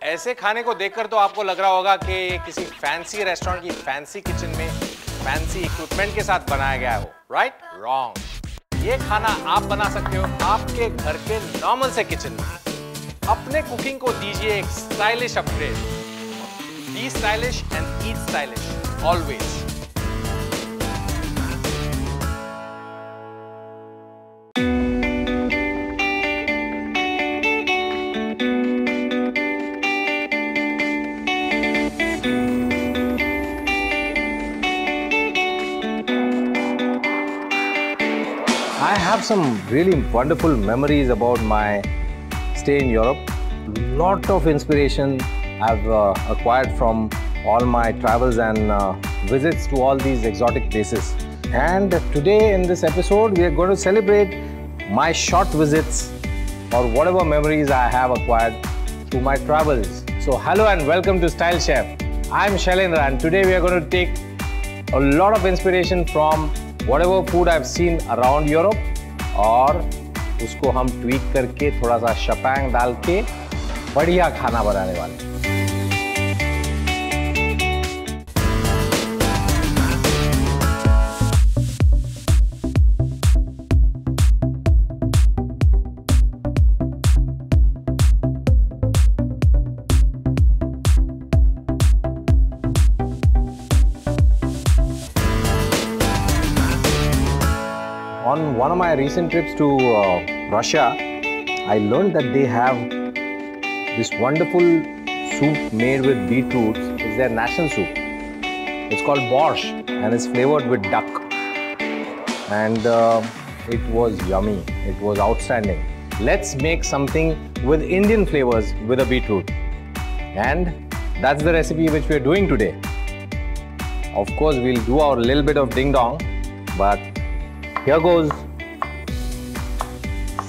ऐसे खाने को देखकर तो आपको लग रहा होगा कि किसी फैंसी रेस्टोरेंट की फैंसी किचन में फैंसी इक्विपमेंट के साथ बनाया गया हो, राइट? रॉन्ग। ये खाना आप बना सकते हो आपके घर के नॉर्मल से किचन में। अपने कुकिंग को दीजिए एक stylish upgrade. B stylish and eat stylish always. I have some really wonderful memories about my stay in Europe. Lot of inspiration I've acquired from all my travels and visits to all these exotic places. And today in this episode, we are going to celebrate my short visits or whatever memories I have acquired through my travels. So hello and welcome to Style Chef. I'm Shailendra and today we are going to take a lot of inspiration from whatever food I've seen around Europe और उसको हम tweak करके थोड़ा सा शपैंग डाल के बढ़िया खाना बनाने वाले। On one of my recent trips to Russia, I learned that they have this wonderful soup made with beetroots. It's their national soup. It's called borscht and it's flavored with duck. And it was yummy. It was outstanding. Let's make something with Indian flavors with a beetroot. And that's the recipe which we're doing today. Of course, we'll do our little bit of ding dong, but here goes.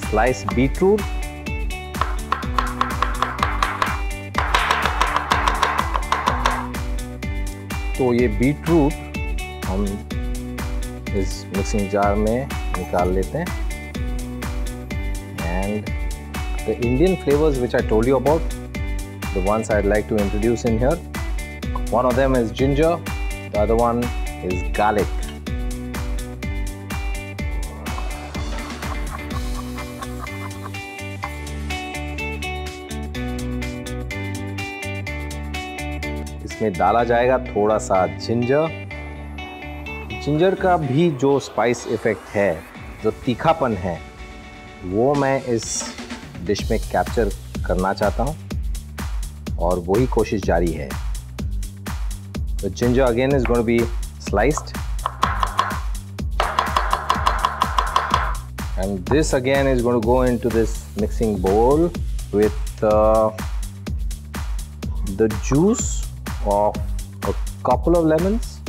Sliced beetroot. तो ये beetroot हम इस mixing jar में निकाल लेते हैं. And the Indian flavors which I told you about, the ones I'd like to introduce in here. One of them is ginger, the other one is garlic. इसमें डाला जाएगा थोड़ा सा जिंजर. जिंजर का भी जो स्पाइस इफेक्ट है, जो तीखापन है, वो मैं इस डिश में कैप्चर करना चाहता हूँ और वही कोशिश जारी है. The ginger again is going to be sliced, and this again is going to go into this mixing bowl with the juice of a couple of lemons,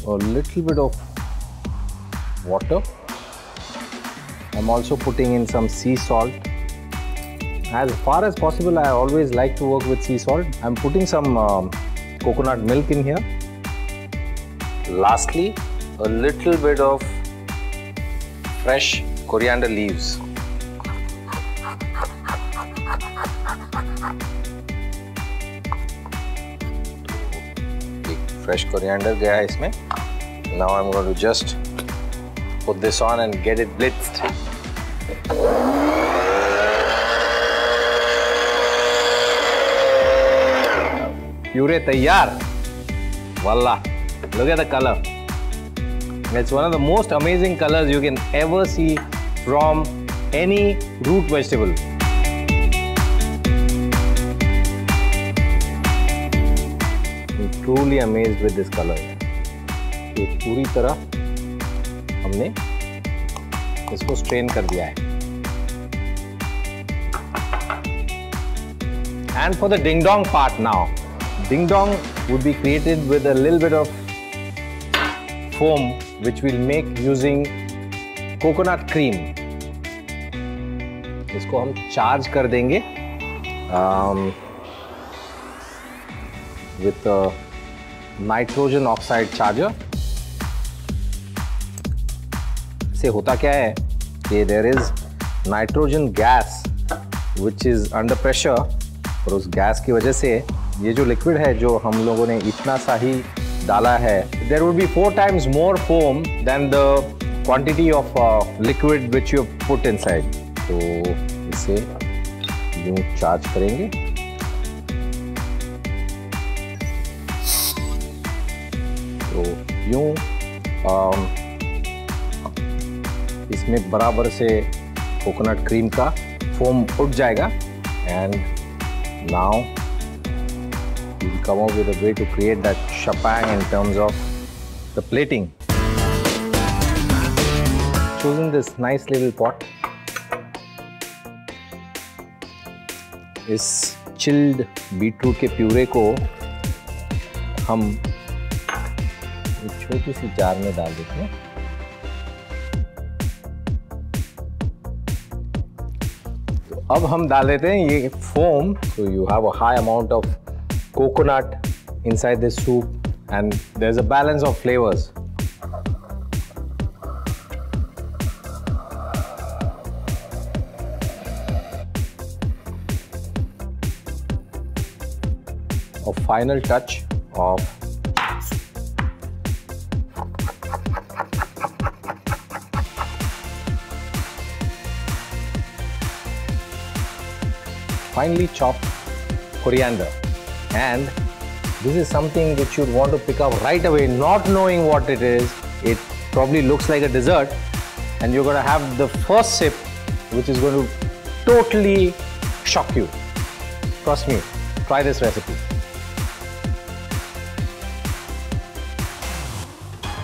a little bit of water. I'm also putting in some sea salt. As far as possible, I always like to work with sea salt. I'm putting some coconut milk in here. Lastly, a little bit of fresh coriander leaves. Fresh coriander गया है इसमें. Now I'm going to just put this on and get it blitzed. Puree तैयार. Wallah, look at the color. It's one of the most amazing colors you can ever see from any root vegetable. Truly amazed with this color. ये पूरी तरह हमने इसको strain कर दिया है. And for the ding dong part now, ding dong would be created with a little bit of foam which we'll make using coconut cream. इसको हम चार्ज कर देंगे with a nitrogen oxide charger. से होता क्या है कि there is nitrogen gas which is under pressure, और उस गैस की वजह से ये जो लिक्विड है जो हम लोगों ने इतना सा ही डाला है, there would be 4 times more foam than the quantity of liquid which you put inside. तो इसे यूं चार्ज करेंगे. तो यूं इसमें बराबर से कोकोनट क्रीम का फोम उठ जाएगा. And now we'll come up with a way to create that shebang in terms of the plating. Choosing this nice little pot. इस चिल्ड बीटरूट के प्यूरे को हम एक छोटी सी जार में डाल देते हैं. तो अब हम डाल देते हैं ये foam. So you have a high amount of coconut inside this soup and there's a balance of flavors. A final touch of finely chopped coriander. And this is something which you'd want to pick up right away, not knowing what it is. It probably looks like a dessert and you're going to have the first sip which is going to totally shock you. Trust me, try this recipe.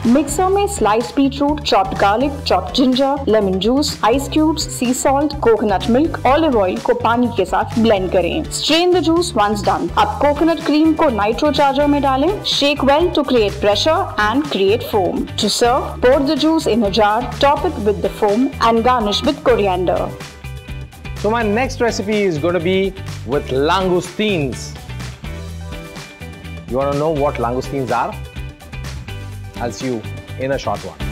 Mixer में sliced beetroot, chopped garlic, chopped ginger, lemon juice, ice cubes, sea salt, coconut milk, olive oil को पानी के साथ blend करें. Strain the juice once done. अब coconut cream को nitro charger में डालें. Shake well to create pressure and create foam. To serve, pour the juice in a jar, top it with the foam and garnish with coriander. So my next recipe is going to be with langoustines. You want to know what langoustines are? I'll see you in a short one.